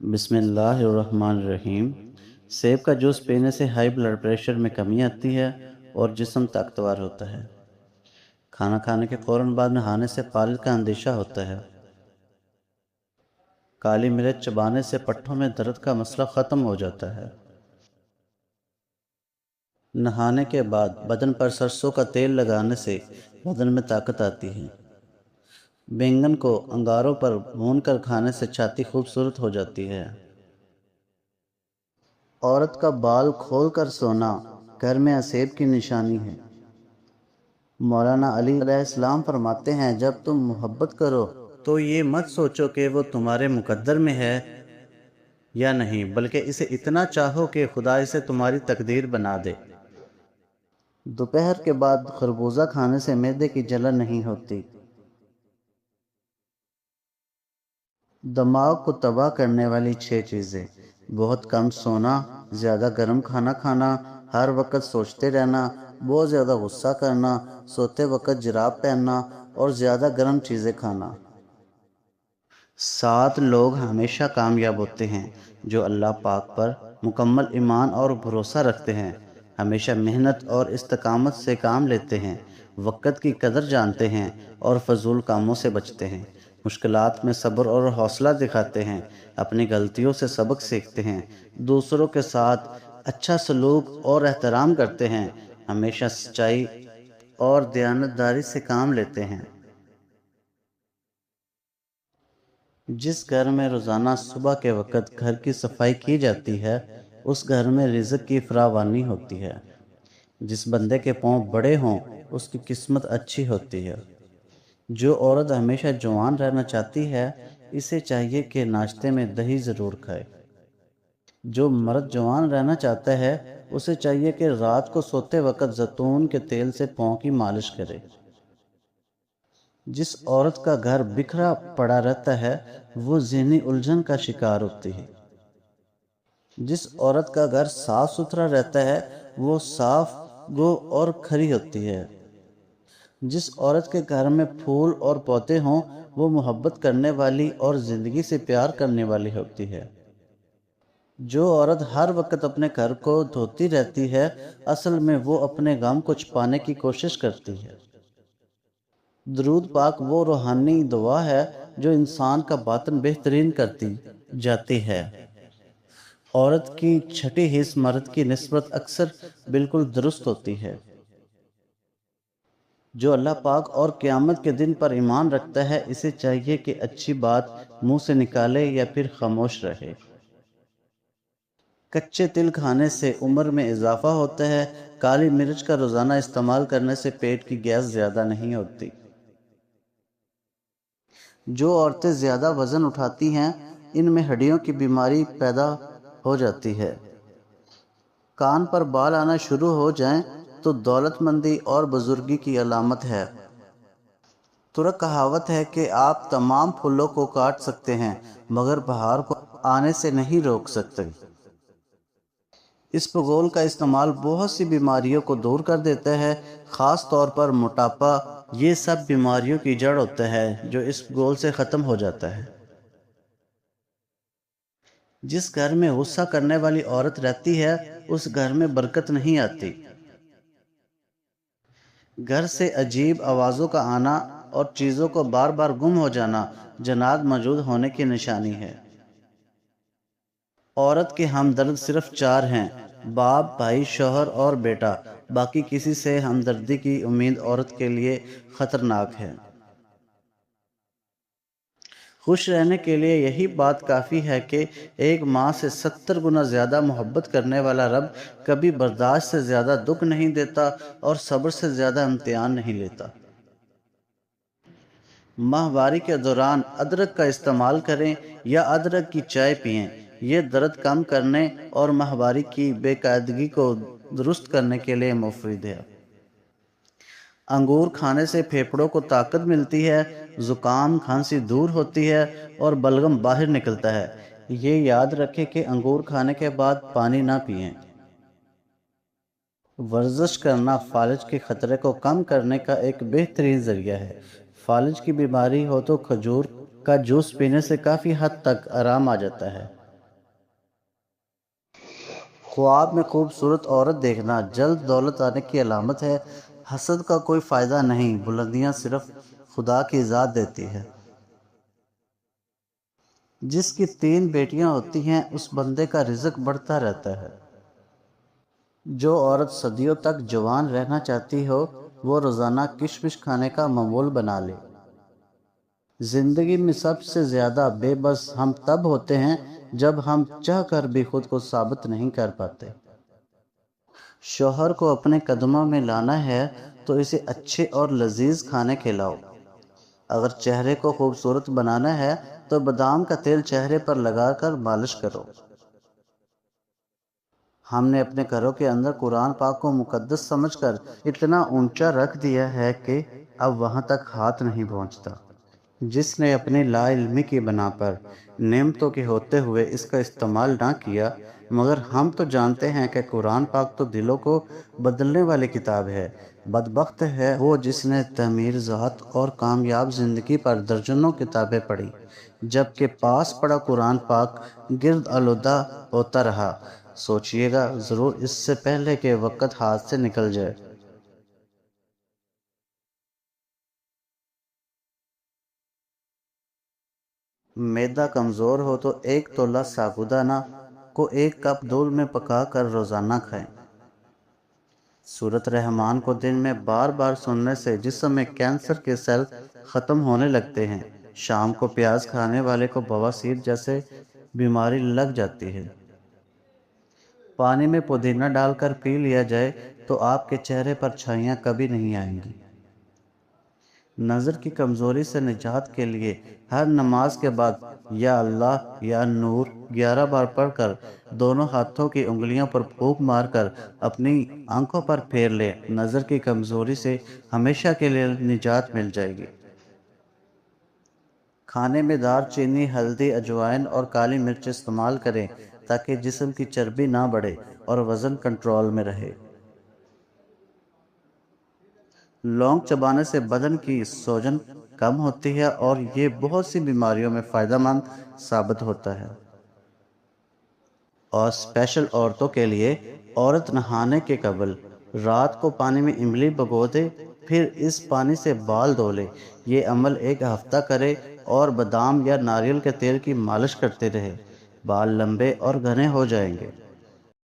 بسم اللہ الرحمن الرحیم۔ سیب کا جوس پینے سے ہائی بلڈ پریشر میں کمی آتی ہے اور جسم طاقتور ہوتا ہے۔ کھانا کھانے کے فوراً بعد نہانے سے فالج کا اندیشہ ہوتا ہے۔ کالی مرچ چبانے سے پٹھوں میں درد کا مسئلہ ختم ہو جاتا ہے۔ نہانے کے بعد بدن پر سرسوں کا تیل لگانے سے بدن میں طاقت آتی ہے۔ بینگن کو انگاروں پر بھون کر کھانے سے چھاتی خوبصورت ہو جاتی ہے۔ عورت کا بال کھول کر سونا گھر میں عصیب کی نشانی ہے۔ مولانا علی علیہ السلام فرماتے ہیں، جب تم محبت کرو تو یہ مت سوچو کہ وہ تمہارے مقدر میں ہے یا نہیں، بلکہ اسے اتنا چاہو کہ خدا اسے تمہاری تقدیر بنا دے۔ دوپہر کے بعد خربوزہ کھانے سے معدے کی جلن نہیں ہوتی۔ دماغ کو تباہ کرنے والی 6 چیزیں: بہت کم سونا، زیادہ گرم کھانا کھانا، ہر وقت سوچتے رہنا، بہت زیادہ غصہ کرنا، سوتے وقت جراب پہننا اور زیادہ گرم چیزیں کھانا۔ 7 لوگ ہمیشہ کامیاب ہوتے ہیں جو اللہ پاک پر مکمل ایمان اور بھروسہ رکھتے ہیں، ہمیشہ محنت اور استقامت سے کام لیتے ہیں، وقت کی قدر جانتے ہیں اور فضول کاموں سے بچتے ہیں، مشکلات میں صبر اور حوصلہ دکھاتے ہیں، اپنی غلطیوں سے سبق سیکھتے ہیں، دوسروں کے ساتھ اچھا سلوک اور احترام کرتے ہیں، ہمیشہ سچائی اور دیانتداری سے کام لیتے ہیں۔ جس گھر میں روزانہ صبح کے وقت گھر کی صفائی کی جاتی ہے، اس گھر میں رزق کی فراوانی ہوتی ہے۔ جس بندے کے پاؤں بڑے ہوں، اس کی قسمت اچھی ہوتی ہے۔ جو عورت ہمیشہ جوان رہنا چاہتی ہے، اسے چاہیے کہ ناشتے میں دہی ضرور کھائے۔ جو مرد جوان رہنا چاہتا ہے، اسے چاہیے کہ رات کو سوتے وقت زیتون کے تیل سے پاؤں کی مالش کرے۔ جس عورت کا گھر بکھرا پڑا رہتا ہے، وہ ذہنی الجھن کا شکار ہوتی ہے۔ جس عورت کا گھر صاف ستھرا رہتا ہے، وہ صاف گو اور کھری ہوتی ہے۔ جس عورت کے گھر میں پھول اور پودے ہوں، وہ محبت کرنے والی اور زندگی سے پیار کرنے والی ہوتی ہے۔ جو عورت ہر وقت اپنے گھر کو دھوتی رہتی ہے، اصل میں وہ اپنے غم کو چھپانے کی کوشش کرتی ہے۔ درود پاک وہ روحانی دعا ہے جو انسان کا باطن بہترین کرتی جاتی ہے۔ عورت کی چھٹی حص مرد کی نسبت اکثر بالکل درست ہوتی ہے۔ جو اللہ پاک اور قیامت کے دن پر ایمان رکھتا ہے، اسے چاہیے کہ اچھی بات منہ سے نکالے یا پھر خاموش رہے۔ کچے تل کھانے سے عمر میں اضافہ ہوتا ہے۔ کالی مرچ کا روزانہ استعمال کرنے سے پیٹ کی گیس زیادہ نہیں ہوتی۔ جو عورتیں زیادہ وزن اٹھاتی ہیں، ان میں ہڈیوں کی بیماری پیدا ہو جاتی ہے۔ کان پر بال آنا شروع ہو جائیں تو دولت مندی اور بزرگی کی علامت ہے۔ ترک کہاوت ہے کہ آپ تمام پھولوں کو کاٹ سکتے ہیں مگر بہار کو آنے سے نہیں روک سکتے۔ اسپغول کا استعمال بہت سی بیماریوں کو دور کر دیتا ہے، خاص طور پر موٹاپا۔ یہ سب بیماریوں کی جڑ ہوتا ہے جو اسپغول سے ختم ہو جاتا ہے۔ جس گھر میں غصہ کرنے والی عورت رہتی ہے، اس گھر میں برکت نہیں آتی۔ گھر سے عجیب آوازوں کا آنا اور چیزوں کو بار بار گم ہو جانا جنات موجود ہونے کی نشانی ہے۔ عورت کے ہمدرد صرف 4 ہیں: باپ، بھائی، شوہر اور بیٹا۔ باقی کسی سے ہمدردی کی امید عورت کے لیے خطرناک ہے۔ خوش رہنے کے لیے یہی بات کافی ہے کہ ایک ماں سے 70 گنا زیادہ محبت کرنے والا رب کبھی برداشت سے زیادہ دکھ نہیں دیتا اور صبر سے زیادہ امتحان نہیں لیتا۔ ماہواری کے دوران ادرک کا استعمال کریں یا ادرک کی چائے پئیں۔ یہ درد کم کرنے اور ماہواری کی بے قاعدگی کو درست کرنے کے لیے مفید ہے۔ انگور کھانے سے پھیپھڑوں کو طاقت ملتی ہے، زکام کھانسی دور ہوتی ہے اور بلغم باہر نکلتا ہے۔ یہ یاد رکھیں کہ انگور کھانے کے بعد پانی نہ پئیں۔ ورزش کرنا فالج کے خطرے کو کم کرنے کا ایک بہترین ذریعہ ہے۔ فالج کی بیماری ہو تو کھجور کا جوس پینے سے کافی حد تک آرام آ جاتا ہے۔ خواب میں خوبصورت عورت دیکھنا جلد دولت آنے کی علامت ہے۔ حسد کا کوئی فائدہ نہیں، بلندیاں صرف خدا کی ذات دیتی ہے۔ جس کی 3 بیٹیاں ہوتی ہیں اس بندے کا رزق بڑھتا رہتا ہے۔ جو عورت صدیوں تک جوان رہنا چاہتی ہو وہ روزانہ کشمش کھانے کا معمول بنا لے۔ زندگی میں سب سے زیادہ بے بس ہم تب ہوتے ہیں جب ہم چاہ کر بھی خود کو ثابت نہیں کر پاتے۔ شوہر کو اپنے قدموں میں لانا ہے تو اسے اچھے اور لذیذ کھانے کھلاؤ۔ اگر چہرے کو خوبصورت بنانا ہے تو بادام کا تیل چہرے پر لگا کر مالش کرو۔ ہم نے اپنے گھروں کے اندر قرآن پاک کو مقدس سمجھ کر اتنا اونچا رکھ دیا ہے کہ اب وہاں تک ہاتھ نہیں پہنچتا۔ جس نے اپنی لا علمی کی بنا پر نعمتوں کے ہوتے ہوئے اس کا استعمال نہ کیا، مگر ہم تو جانتے ہیں کہ قرآن پاک تو دلوں کو بدلنے والی کتاب ہے۔ بدبخت ہے وہ جس نے تعمیر ذات اور کامیاب زندگی پر درجنوں کتابیں پڑھی، جبکہ پاس پڑا قرآن پاک گرد آلودہ ہوتا رہا۔ سوچئے گا ضرور اس سے پہلے کہ وقت ہاتھ سے نکل جائے۔ معدہ کمزور ہو تو 1 تولہ سابودانہ کو 1 کپ دودھ میں پکا کر روزانہ کھائیں۔ سورۃ رحمان کو دن میں بار بار سننے سے جسم میں کینسر کے سیل ختم ہونے لگتے ہیں۔ شام کو پیاز کھانے والے کو بواسیر جیسے بیماری لگ جاتی ہے۔ پانی میں پودینہ ڈال کر پی لیا جائے تو آپ کے چہرے پر چھائیاں کبھی نہیں آئیں گی۔ نظر کی کمزوری سے نجات کے لیے ہر نماز کے بعد یا اللہ یا نور 11 بار پڑھ کر دونوں ہاتھوں کی انگلیوں پر پھونک مار کر اپنی آنکھوں پر پھیر لیں۔ نظر کی کمزوری سے ہمیشہ کے لیے نجات مل جائے گی۔ کھانے میں دار چینی، ہلدی، اجوائن اور کالی مرچ استعمال کریں تاکہ جسم کی چربی نہ بڑھے اور وزن کنٹرول میں رہے۔ لونگ چبانے سے بدن کی سوجن کم ہوتی ہے اور یہ بہت سی بیماریوں میں فائدہ مند ثابت ہوتا ہے۔ اور اسپیشل عورتوں کے لیے، عورت نہانے کے قبل رات کو پانی میں املی بھگو دے، پھر اس پانی سے بال دھو لے۔ یہ عمل 1 ہفتہ کرے اور بادام یا ناریل کے تیل کی مالش کرتے رہے۔ بال لمبے اور گھنے ہو جائیں گے۔